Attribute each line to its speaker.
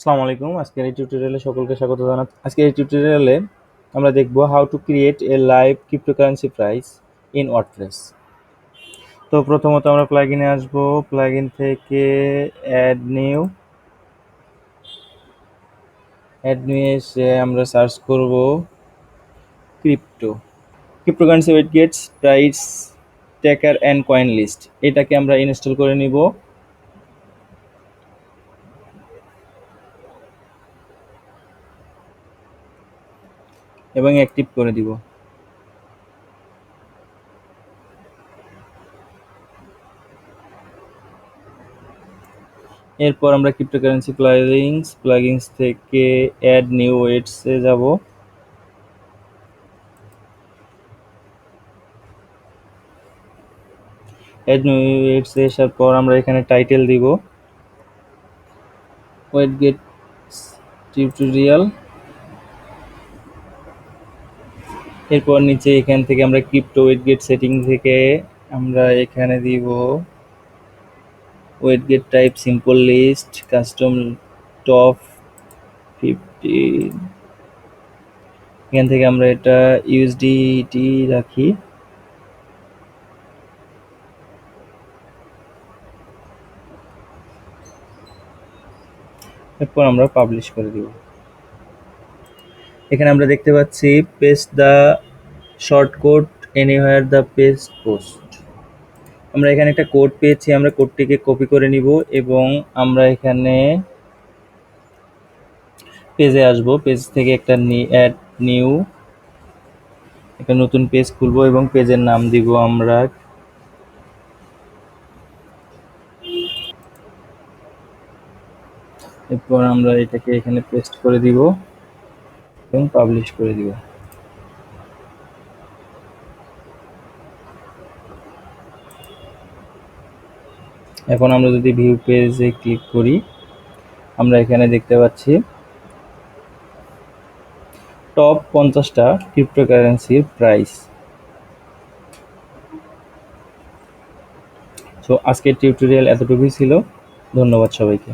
Speaker 1: আসসালামু আলাইকুম। আজকের এই টিউটোরিয়ালে সকলকে স্বাগত জানাচ্ছি। আজকের এই টিউটোরিয়ালে আমরা দেখব how to create a live cryptocurrency price in WordPress. তো প্রথমত আমরা প্লাগইনে আসব। প্লাগইন থেকে অ্যাড নিউ এসে আমরা সার্চ করব cryptocurrency widgets price tracker and coin list. এটাকে আমরা ইনস্টল করে নিব এবং অ্যাক্টিভ করে দিব। এরপর আমরা ক্রিপ্টোকারেন্সি প্লাগইনস থেকে অ্যাড নিউ ওয়েটসে যাব। অ্যাড নিউ ওয়েটসে আসার পর আমরা এখানে টাইটেল দিব ওয়েট গেটস টিউটোরিয়াল। এরপর নিচে এখান থেকে আমরা ক্রিপ্টো ওয়েট গেট সেটিং থেকে আমরা এখানে দিব widget type simple list custom top 50। এখান থেকে আমরা এটা ইউএসডিটি রাখি। এরপর আমরা পাবলিশ করে দিব। এখানে আমরা দেখতে পাচ্ছি paste the short code anywhere the paste post. আমরা এখানে একটা কোড পেয়েছি, আমরা কোডটিকে কপি করে নিব এবং আমরা এখানে পেজে আসব। পেজ থেকে একটা অ্যাড নিউ একটা নতুন পেজ খুলবো এবং পেজের নাম দিব আমরা এরপর আমরা এটাকে এখানে পেস্ট করে দিব এবং পাবলিশ করে দিব। এখন আমরা যদি ভিউ পেজে ক্লিক করি, আমরা এখানে দেখতে পাচ্ছি টপ 50টা ক্রিপ্টোকারেন্সির প্রাইস। সো আজকের টিউটোরিয়াল এতটুকুই ছিল। ধন্যবাদ সবাইকে।